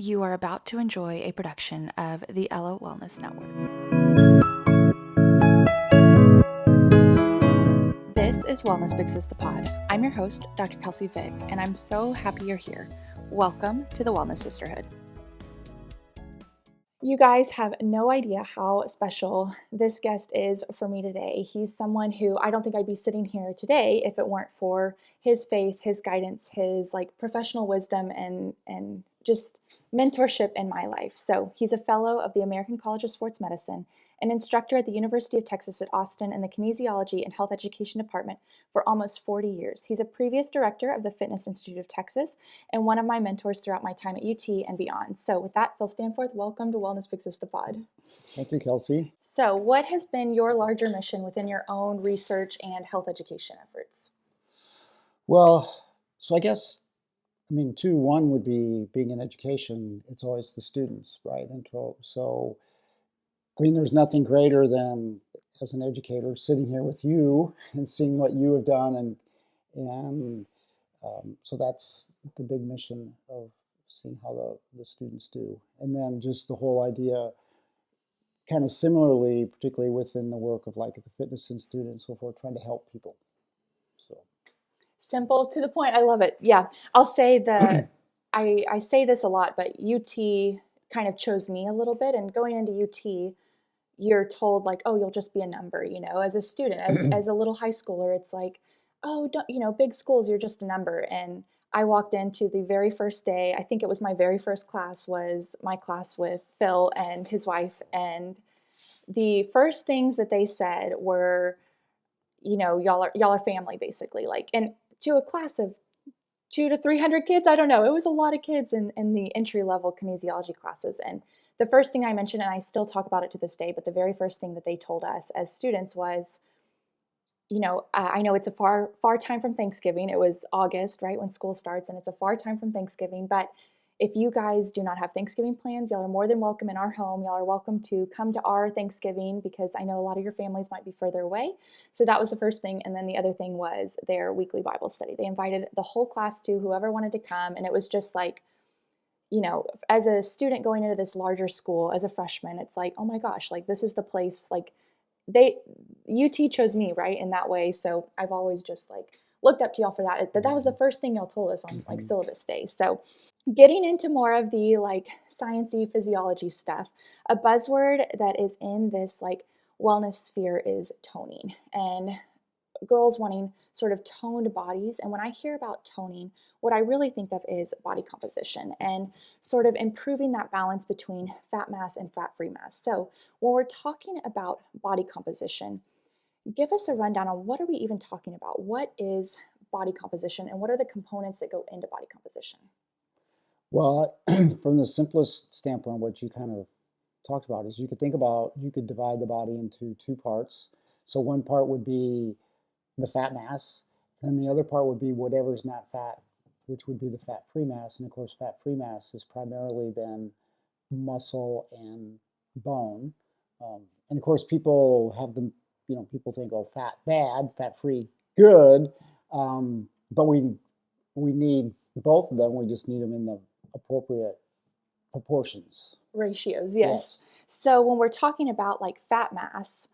You are about to enjoy a production of the Ella Wellness Network. This is Wellness Fixes the Pod. I'm your host, Dr. Kelsey Vick, and I'm so happy you're here. Welcome to the Wellness Sisterhood. You guys have no idea how special this guest is for me today. He's someone who I don't think I'd be sitting here today if it weren't for his faith, his guidance, his professional wisdom and just mentorship in my life. So he's a fellow of the American College of Sports Medicine, an instructor at the University of Texas at Austin in the Kinesiology and Health Education Department for almost 40 years. He's a previous director of the Fitness Institute of Texas and one of my mentors throughout my time at UT and beyond. So with that, Phil Stanforth, welcome to Wellness Fixes the Pod. Thank you, Kelsey. So what has been your larger mission within your own research and health education efforts? Well, so I guess, one would be being in education, it's always the students, right? And so, there's nothing greater than, as an educator, sitting here with you and seeing what you have done. And so that's the big mission of seeing how the students do. And then just the whole idea, kind of similarly, particularly within the work of the Fitness Institute and so forth, trying to help people. So. Simple, to the point. I love it. Yeah, I'll say that I say this a lot, but UT kind of chose me a little bit. And going into UT, you're told oh, you'll just be a number, as a student, as a little high schooler, it's oh, don't, big schools, you're just a number. And I walked into the very first day, I think it was my very first class, was my class with Phil and his wife. And the first things that they said were, y'all are family, basically. And to a class of 200 to 300 kids, I don't know. It was a lot of kids in the entry-level kinesiology classes. And the first thing I mentioned, and I still talk about it to this day, but the very first thing that they told us as students was, I know it's a far time from Thanksgiving. It was August, right, when school starts, and it's a far time from Thanksgiving. But if you guys do not have Thanksgiving plans, y'all are more than welcome in our home. Y'all are welcome to come to our Thanksgiving, because I know a lot of your families might be further away. So that was the first thing. And then the other thing was their weekly Bible study. They invited the whole class to, whoever wanted to come. And it was just as a student going into this larger school as a freshman, it's oh my gosh, this is the place, UT chose me, right, in that way. So I've always just looked up to y'all for that. But that was the first thing y'all told us on syllabus day. So getting into more of the science-y physiology stuff, a buzzword that is in this wellness sphere is toning, and girls wanting sort of toned bodies. And when I hear about toning, what I really think of is body composition and sort of improving that balance between fat mass and fat-free mass. So when we're talking about body composition, give us a rundown on what are we even talking about? What is body composition, and what are the components that go into body composition? Well, from the simplest standpoint, what you kind of talked about is you could divide the body into two parts. So one part would be the fat mass, and the other part would be whatever's not fat, which would be the fat-free mass. And of course, fat-free mass is primarily then muscle and bone. And of course, people have them, people think, oh, fat bad, fat-free good. But we need both of them. We just need them in the appropriate proportions. Ratios, yes. So when we're talking about fat mass,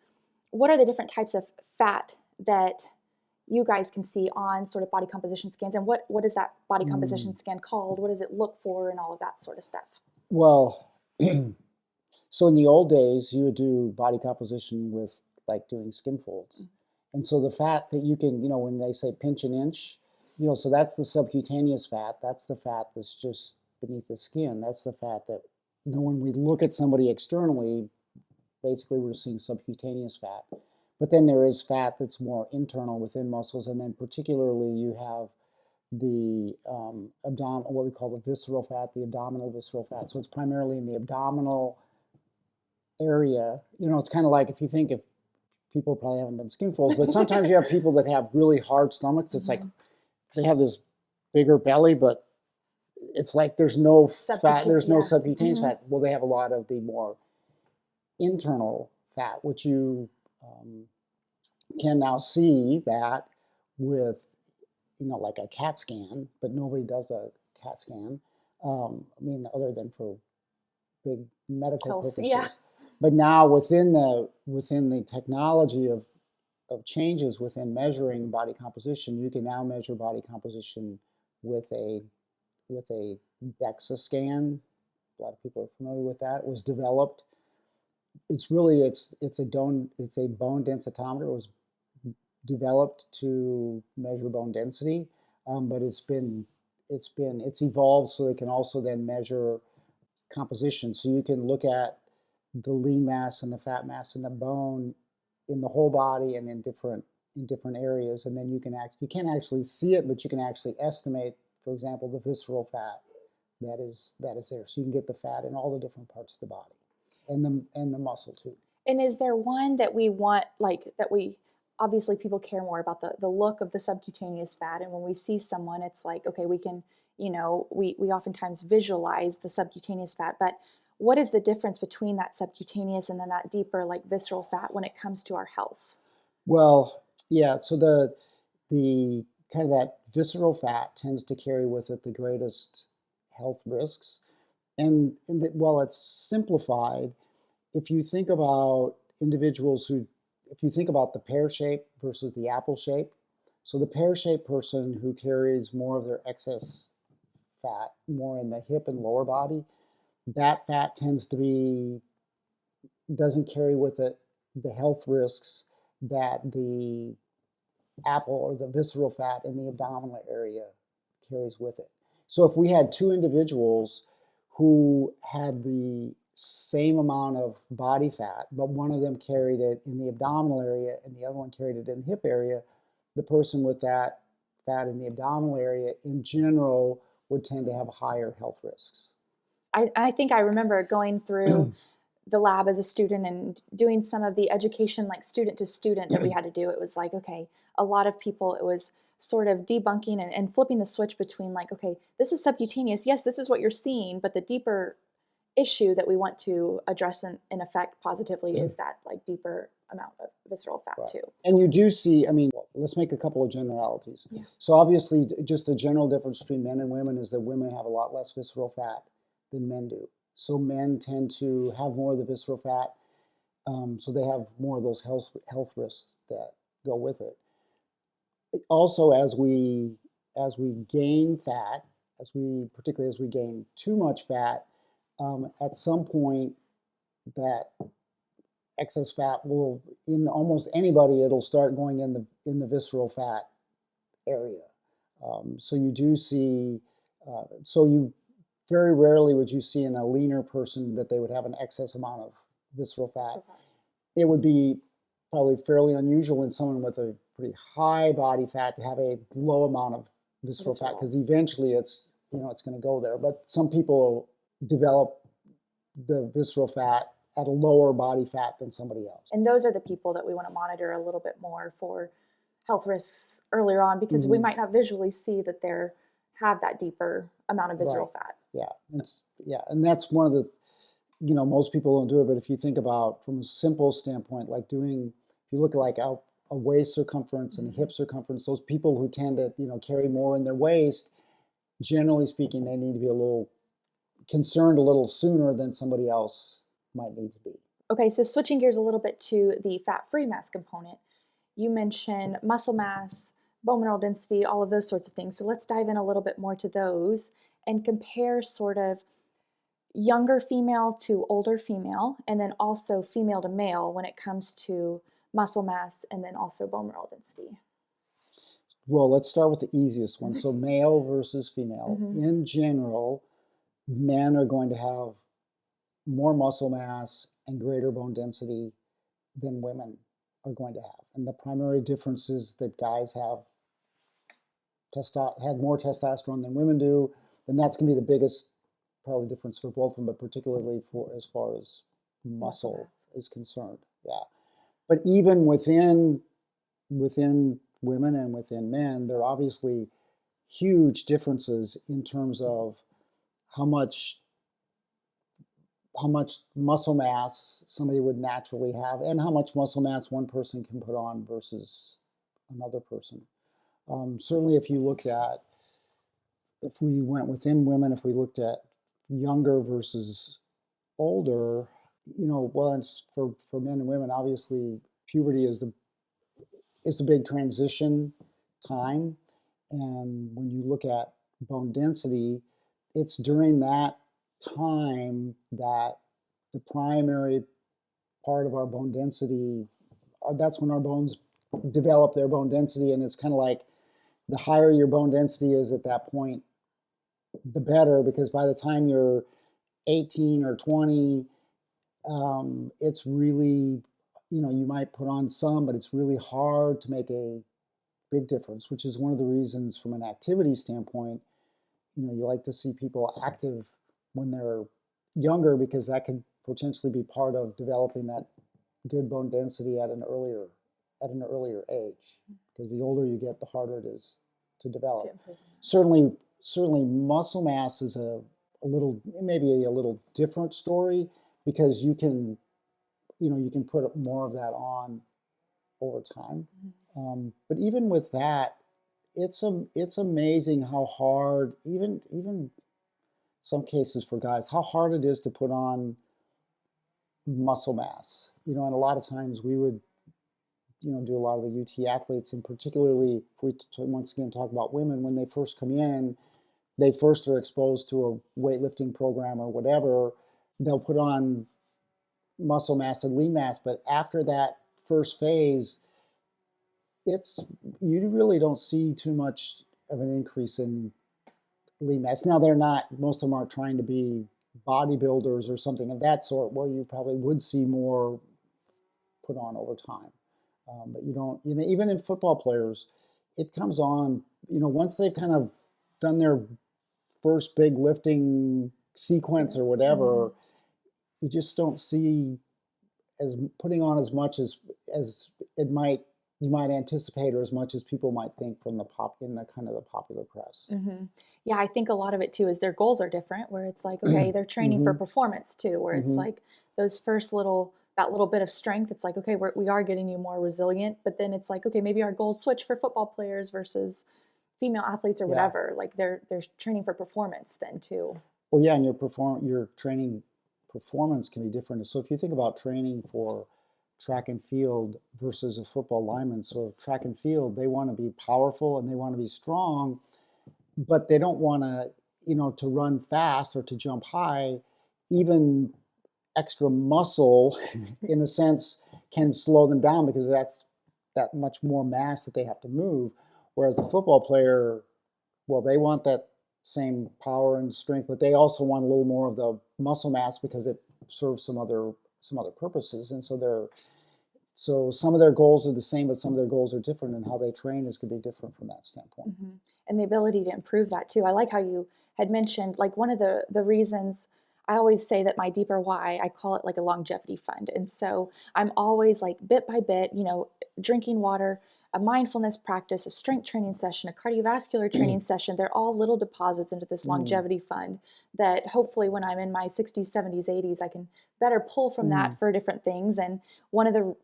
what are the different types of fat that you guys can see on sort of body composition scans, and what is that body composition scan called? What does it look for, and all of that sort of stuff? Well, so in the old days, you would do body composition with doing skin folds. And so the fat that you can, when they say pinch an inch, so that's the subcutaneous fat. That's the fat that's just beneath the skin. That's the fat that, when we look at somebody externally, basically we're seeing subcutaneous fat. But then there is fat that's more internal within muscles, and then particularly you have the what we call the visceral fat, the abdominal visceral fat. So it's primarily in the abdominal area. It's kind of if you think, if people probably haven't done skin folds, but sometimes you have people that have really hard stomachs. It's they have this bigger belly, but it's there's no fat, there's no subcutaneous fat. Well, they have a lot of the more internal fat, which you can now see that with, a CAT scan, but nobody does a CAT scan. I mean, other than for big medical Health, purposes. yeah. But now within the technology of changes within measuring body composition, you can now measure body composition with a DEXA scan. A lot of people are familiar with that. It was developed. It's really it's a bone densitometer. It was developed to measure bone density, but it's evolved so they can also then measure composition. So you can look at the lean mass and the fat mass in the bone in the whole body and in different areas, and then you can't actually see it, but you can actually estimate, for example, the visceral fat that is there. So you can get the fat in all the different parts of the body, and the muscle too. And is there one that we want, obviously people care more about the look of the subcutaneous fat, and when we see someone, it's like, okay, we can, we oftentimes visualize the subcutaneous fat, but what is the difference between that subcutaneous and then that deeper, like visceral fat when it comes to our health? Well, yeah, so the kind of that visceral fat tends to carry with it the greatest health risks. And while it's simplified, if you think about if you think about the pear shape versus the apple shape, so the pear shaped person who carries more of their excess fat more in the hip and lower body, that fat doesn't carry with it the health risks that the apple or the visceral fat in the abdominal area carries with it. So if we had two individuals who had the same amount of body fat, but one of them carried it in the abdominal area and the other one carried it in the hip area, the person with that fat in the abdominal area in general would tend to have higher health risks. I think I remember going through the lab as a student and doing some of the education, like student to student, that we had to do. It was like, okay, a lot of people, it was sort of debunking and flipping the switch between like, okay, this is subcutaneous. Yes, this is what you're seeing, but the deeper issue that we want to address and affect positively is that like deeper amount of visceral fat Right. too. And you do see, I mean, let's make a couple of generalities. Yeah. So obviously, just a general difference between men and women is that women have a lot less visceral fat than men do. So men tend to have more of the visceral fat, so they have more of those health risks that go with it. Also, as we gain fat, particularly as we gain too much fat, at some point that excess fat will, in almost anybody, it'll start going in the visceral fat area. So you do see, very rarely would you see in a leaner person that they would have an excess amount of visceral fat. It would be probably fairly unusual in someone with a pretty high body fat to have a low amount of visceral fat, because eventually it's going to go there. But some people develop the visceral fat at a lower body fat than somebody else. And those are the people that we want to monitor a little bit more for health risks earlier on, because we might not visually see that they have that deeper amount of visceral fat. Yeah, and that's one of the, most people don't do it, but if you think about from a simple standpoint, like if you look at like a waist circumference and a hip circumference, those people who tend to, carry more in their waist, generally speaking, they need to be a little concerned a little sooner than somebody else might need to be. Okay, so switching gears a little bit to the fat-free mass component, you mentioned muscle mass, bone mineral density, all of those sorts of things. So let's dive in a little bit more to those and compare sort of younger female to older female, and then also female to male when it comes to muscle mass and then also bone mineral density. Well, let's start with the easiest one. So male versus female. In general, men are going to have more muscle mass and greater bone density than women are going to have. And the primary difference is that guys have more testosterone than women do, and that's going to be the biggest probably difference for both of them, but particularly as far as muscle is concerned. Yeah. But even within women and within men, there are obviously huge differences in terms of how much muscle mass somebody would naturally have and how much muscle mass one person can put on versus another person. Certainly if you look at if we went within women, if we looked at younger versus older, well, it's for men and women, obviously puberty is a big transition time. And when you look at bone density, it's during that time that the primary part of our bone density, that's when our bones develop their bone density. And it's kind of like the higher your bone density is at that point, the better, because by the time you're 18 or 20, it's really, you might put on some, but it's really hard to make a big difference, which is one of the reasons from an activity standpoint, you like to see people active when they're younger, because that could potentially be part of developing that good bone density at an earlier age. Because the older you get, the harder it is to develop. Certainly muscle mass is maybe a little different story, because you can put more of that on over time. But even with that, it's amazing how hard, even some cases for guys, how hard it is to put on muscle mass. And a lot of times we would, do a lot of the UT athletes, and particularly if we once again talk about women, when they first come in, they first are exposed to a weightlifting program or whatever, they'll put on muscle mass and lean mass. But after that first phase, you really don't see too much of an increase in lean mass. Now, most of them aren't trying to be bodybuilders or something of that sort, where you probably would see more put on over time. But you don't, even in football players, it comes on, once they've kind of done their first big lifting sequence or whatever, you just don't see as putting on as much as you might anticipate, or as much as people might think from the kind of the popular press. Yeah, I think a lot of it too is their goals are different, where it's like, okay, they're training for performance too, where it's like those first that little bit of strength, it's like, okay, we are getting you more resilient, but then it's like, okay, maybe our goals switch for football players versus female athletes or whatever. Like they're training for performance then too. Well, yeah, and your training performance can be different. So if you think about training for track and field versus a football lineman, so track and field, they want to be powerful and they want to be strong, but they don't want to run fast or to jump high. Even extra muscle, in a sense, can slow them down, because that's that much more mass that they have to move. Whereas a football player, well, they want that same power and strength, but they also want a little more of the muscle mass, because it serves some other purposes. And so some of their goals are the same, but some of their goals are different, and how they train could be different from that standpoint. And the ability to improve that too. I like how you had mentioned, like, one of the reasons I always say that my deeper why, I call it like a longevity fund. And so I'm always like bit by bit, drinking water, a mindfulness practice, a strength training session, a cardiovascular training session. They're all little deposits into this longevity fund that hopefully when I'm in my 60s, 70s, 80s, I can better pull from that for different things. And one of the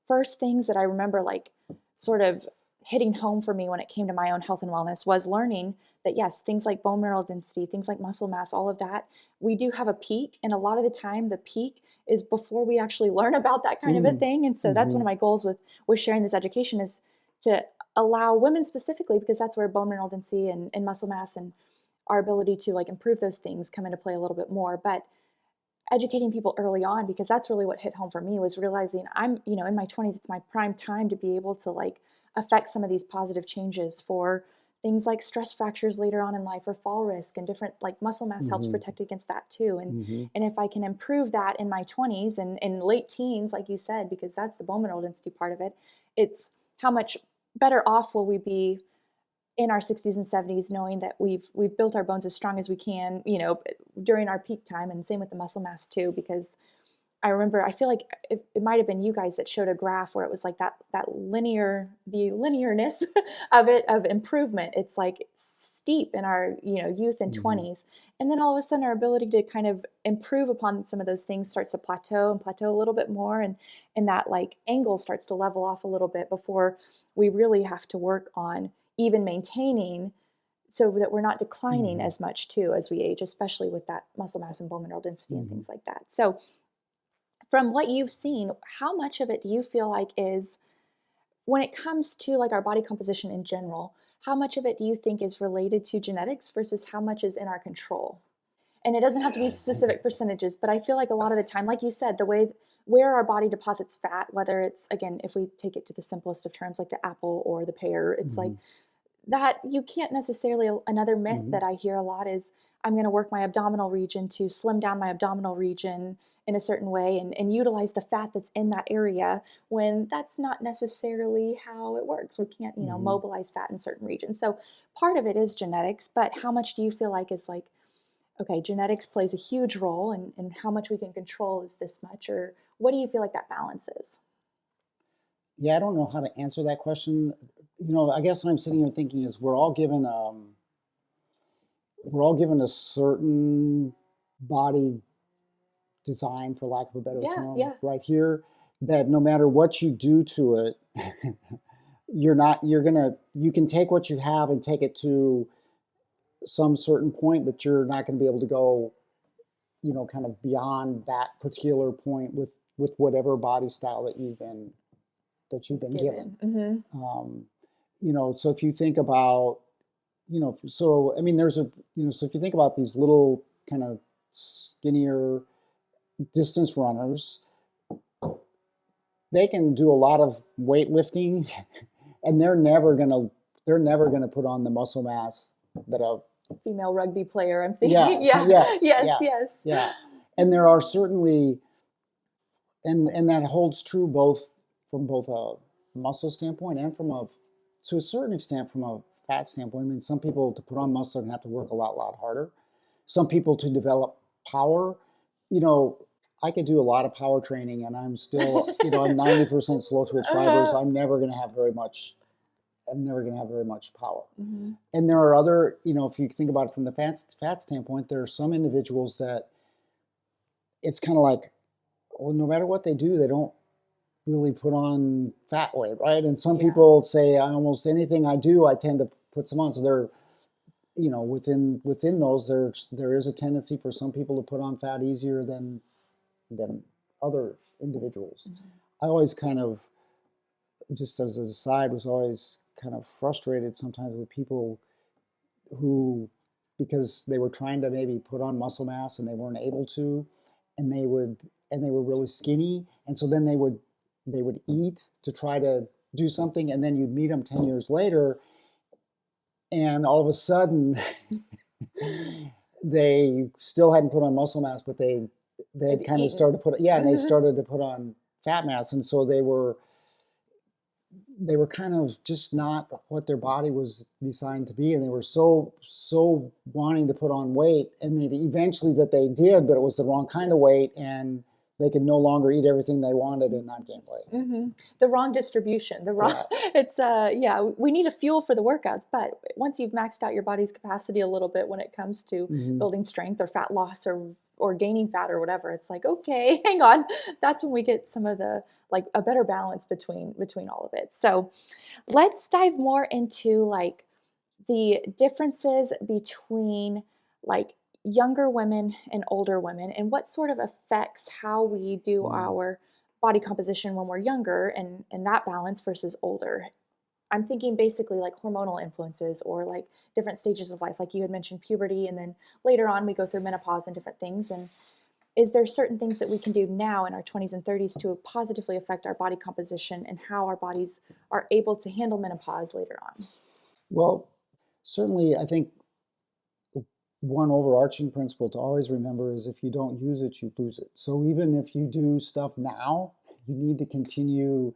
first things that I remember, like, sort of hitting home for me when it came to my own health and wellness, was learning that yes, things like bone mineral density, things like muscle mass, all of that, we do have a peak. And a lot of the time the peak is before we actually learn about that kind of a thing. And so that's one of my goals with sharing this education, is to allow women specifically, because that's where bone mineral density and muscle mass and our ability to like improve those things come into play a little bit more. But educating people early on, because that's really what hit home for me, was realizing I'm, in my 20s, it's my prime time to be able to like affect some of these positive changes for things like stress fractures later on in life, or fall risk, and different, like, muscle mass helps protect against that too. And if I can improve that in my 20s and in late teens, like you said, because that's the bone mineral density part of it, it's how much better off will we be in our 60s and 70s, knowing that we've built our bones as strong as we can, during our peak time. And same with the muscle mass too, because I remember, I feel like it might have been you guys that showed a graph where it was like the linearness of improvement. It's like steep in our, youth and 20s. And then all of a sudden our ability to kind of improve upon some of those things starts to plateau a little bit more. And that like angle starts to level off a little bit before we really have to work on even maintaining so that we're not declining Mhm. as much too as we age, especially with that muscle mass and bone mineral density and Mhm. things like that. So from what you've seen, how much of it do you feel like is, when it comes to like our body composition in general, how much of it do you think is related to genetics versus how much is in our control? And it doesn't have to be specific percentages, but I feel like a lot of the time, like you said, the way where our body deposits fat, whether it's, again, if we take it to the simplest of terms, like the apple or the pear, it's like Mhm. that you can't necessarily, another myth Mhm. that I hear a lot is I'm going to work my abdominal region to slim down my abdominal region in a certain way and utilize the fat that's in that area, when that's not necessarily how it works. We can't, Mhm. mobilize fat in certain regions. So part of it is genetics, but how much do you feel like is like, okay, genetics plays a huge role, and how much we can control is this much, or what do you feel like that balance is? Yeah, I don't know how to answer that question. I guess what I'm sitting here thinking is we're all given a certain body design, for lack of a better Yeah, term, yeah. right here, that no matter what you do to it, you can take what you have and take it to some certain point, but you're not going to be able to go, kind of beyond that particular point with whatever body style that you've been given. Given. Mm-hmm. Um, so if you think about, so I mean, so if you think about these little kind of skinnier distance runners, they can do a lot of weightlifting, and they're never gonna put on the muscle mass that a Female rugby player, I'm thinking. yeah, so Yeah, yes, yes, yeah, yes. yeah, and there are certainly, and that holds true both from both a muscle standpoint and to a certain extent from a fat standpoint. I mean, some people to put on muscle and have to work a lot harder. Some people to develop power, you know, I could do a lot of power training and I'm still, I'm 90% slow twitch fibers. Uh-huh. I'm never going to have very much power. Mm-hmm. And there are other, if you think about it from the fat standpoint, there are some individuals that it's kind of like, well, no matter what they do, they don't really put on fat weight, right? And some Yeah. people say almost anything I do, I tend to put some on. So they're, within those, there is a tendency for some people to put on fat easier than other individuals. Mm-hmm. I always kind of, just as an aside, was always kind of frustrated sometimes with people who, because they were trying to maybe put on muscle mass and they weren't able to, and they were really skinny, and so then they would eat to try to do something, and then you'd meet them 10 years later, and all of a sudden they still hadn't put on muscle mass, but they They've had kind of eaten. started to put, yeah, and they Mm-hmm. started to put on fat mass, and so they were kind of just not what their body was designed to be, and they were so wanting to put on weight, and maybe eventually that they did, but it was the wrong kind of weight, and they could no longer eat everything they wanted and not gain weight. Mm-hmm. The wrong distribution, the wrong, Yeah. it's, yeah, we need a fuel for the workouts, but once you've maxed out your body's capacity a little bit when it comes to Mm-hmm. building strength or fat loss or gaining fat or whatever, it's like, okay, hang on. That's when we get some of the, like a better balance between all of it. So let's dive more into like the differences between like younger women and older women, and what sort of affects how we do Mm-hmm. our body composition when we're younger, and that balance versus older. I'm thinking basically like hormonal influences or like different stages of life, like you had mentioned puberty, and then later on we go through menopause and different things. And is there certain things that we can do now in our 20s and 30s to positively affect our body composition and how our bodies are able to handle menopause later on? Well, certainly, I think one overarching principle to always remember is if you don't use it, you lose it. So even if you do stuff now, you need to continue,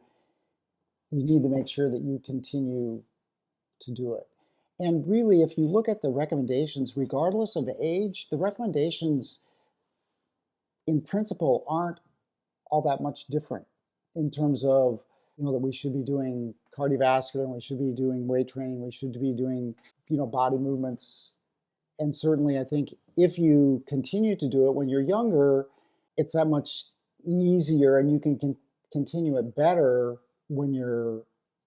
you need to make sure that you continue to do it. And really, if you look at the recommendations, regardless of the age, the recommendations in principle aren't all that much different in terms of, that we should be doing cardiovascular, and we should be doing weight training, we should be doing, body movements. And certainly, I think if you continue to do it when you're younger, it's that much easier, and you can continue it better when you're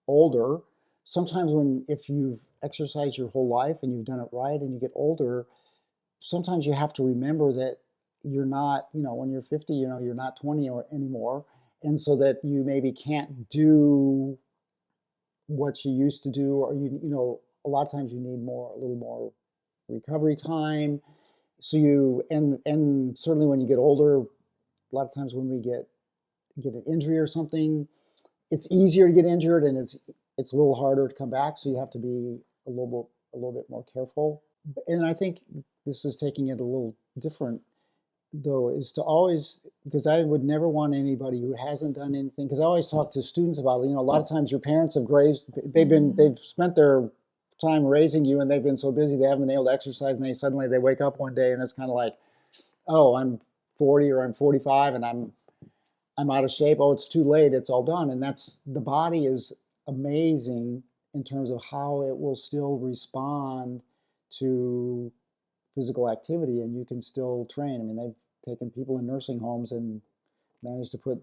older. Sometimes if you've exercise your whole life and you've done it right and you get older, sometimes you have to remember that you're not, when you're 50, you're not 20 or anymore. And so that you maybe can't do what you used to do, or a lot of times you need a little more recovery time. So and certainly when you get older, a lot of times when we get an injury or something, it's easier to get injured and it's a little harder to come back. So you have to be a little bit more careful. And I think this is taking it a little different, though, is to always, because I would never want anybody who hasn't done anything, because I always talk to students about it. A lot of times your parents have they've spent their time raising you and they've been so busy they haven't been able to exercise, and suddenly they wake up one day and it's kind of like, oh, I'm 40 or I'm 45 and I'm out of shape. Oh, it's too late. It's all done. And the body is amazing in terms of how it will still respond to physical activity, and you can still train. I mean, they've taken people in nursing homes and managed to put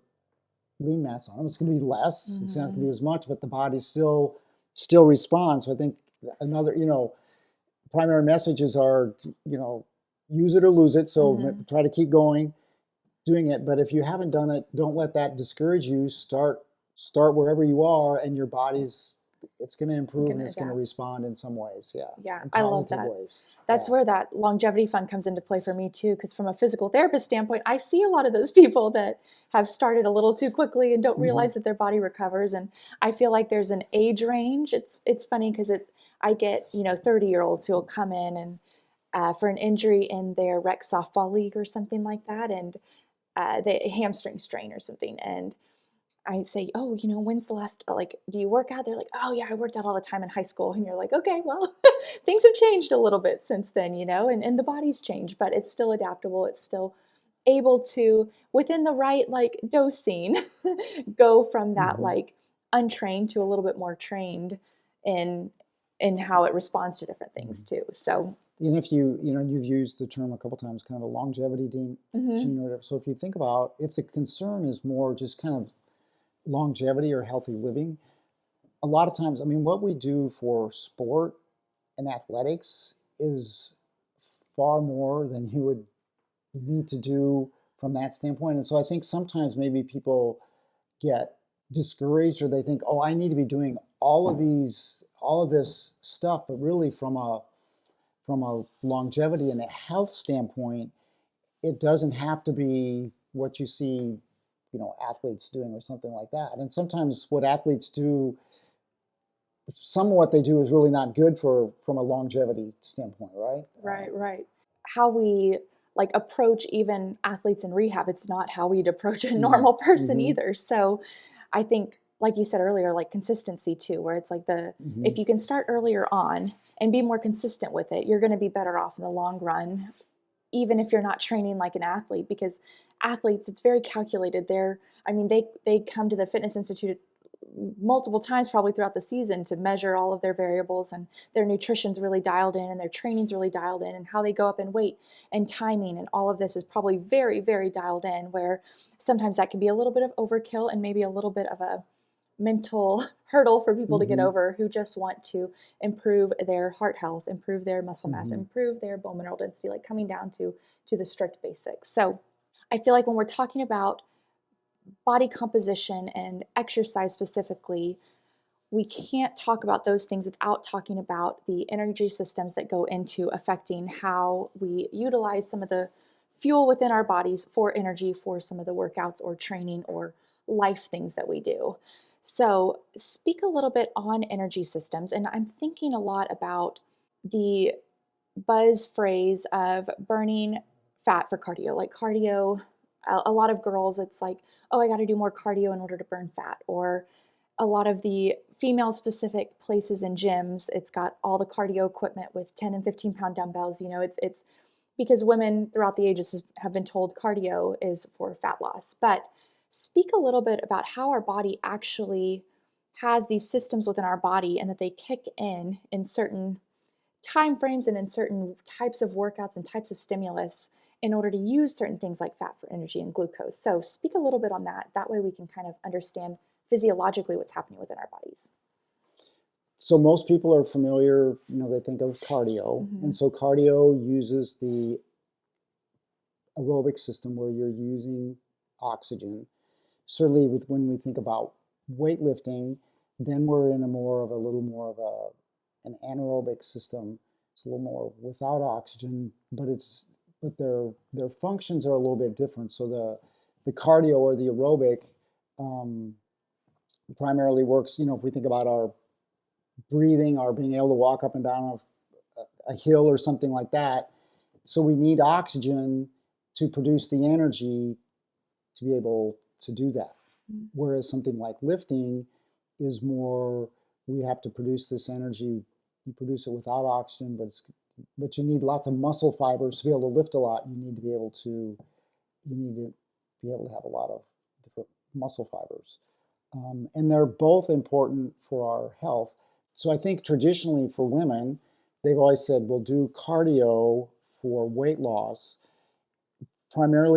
lean mass on them. It's going to be less. It's not going to be as much, but the body still responds. So I think another, primary messages are, use it or lose it. So try to keep going, doing it. But if you haven't done it, don't let that discourage you. Start wherever you are, and your body's, it's going to improve and it's going to respond in some ways. Yeah, I love that. Ways. That's where that longevity fund comes into play for me too, because from a physical therapist standpoint, I see a lot of those people that have started a little too quickly and don't realize that their body recovers. And I feel like there's an age range. It's funny because I get 30-year-olds who will come in and for an injury in their rec softball league or something like that, and the hamstring strain or something, and I say, oh, when's the last, do you work out? They're like, oh yeah, I worked out all the time in high school. And you're like, okay, well, things have changed a little bit since then, and the body's changed, but it's still adaptable. It's still able to, within the right, dosing, go from that, untrained to a little bit more trained in how it responds to different things too. So. And if you've used the term a couple times, kind of a longevity gene or whatever. So if you think about, if the concern is more just kind of longevity or healthy living, a lot of times, I mean, what we do for sport and athletics is far more than you would need to do from that standpoint. And so I think sometimes maybe people get discouraged, or they think, oh, I need to be doing all of this stuff, but really from a longevity and a health standpoint, it doesn't have to be what you see athletes doing or something like that. And sometimes what athletes do, some of what they do is really not good from a longevity standpoint, right? Right. How we approach even athletes in rehab, it's not how we'd approach a normal person either. So I think, like you said earlier, consistency too, where it's if you can start earlier on and be more consistent with it, you're going to be better off in the long run, even if you're not training like an athlete, because athletes, it's very calculated. They come to the Fitness Institute multiple times probably throughout the season to measure all of their variables, and their nutrition's really dialed in and their training's really dialed in, and how they go up in weight and timing, and all of this is probably very, very dialed in, where sometimes that can be a little bit of overkill and maybe a little bit of a mental hurdle for people to get over who just want to improve their heart health, improve their muscle mass, improve their bone mineral density, coming down to the strict basics. So I feel like when we're talking about body composition and exercise specifically, we can't talk about those things without talking about the energy systems that go into affecting how we utilize some of the fuel within our bodies for energy for some of the workouts or training or life things that we do. So speak a little bit on energy systems, and I'm thinking a lot about the buzz phrase of burning fat for cardio. Cardio, a lot of girls, it's oh, I got to do more cardio in order to burn fat. Or a lot of the female-specific places in gyms, it's got all the cardio equipment with 10 and 15-pound dumbbells. It's because women throughout the ages have been told cardio is for fat loss. But speak a little bit about how our body actually has these systems within our body, and that they kick in certain time frames and in certain types of workouts and types of stimulus in order to use certain things like fat for energy and glucose. So speak a little bit on that. That way we can kind of understand physiologically what's happening within our bodies. So most people are familiar, they think of cardio. And so cardio uses the aerobic system where you're using oxygen. Certainly when we think about weightlifting, then we're in a little more of an anaerobic system. It's a little more without oxygen, but their functions are a little bit different. So the cardio or the aerobic primarily works, if we think about our breathing, our being able to walk up and down a hill or something like that. So we need oxygen to produce the energy to be able to do that. Whereas something like lifting is more, we have to produce this energy. You produce it without oxygen, but you need lots of muscle fibers to be able to lift a lot. You need to be able to have a lot of different muscle fibers. And they're both important for our health. So I think traditionally for women, they've always said, we'll do cardio for weight loss, primarily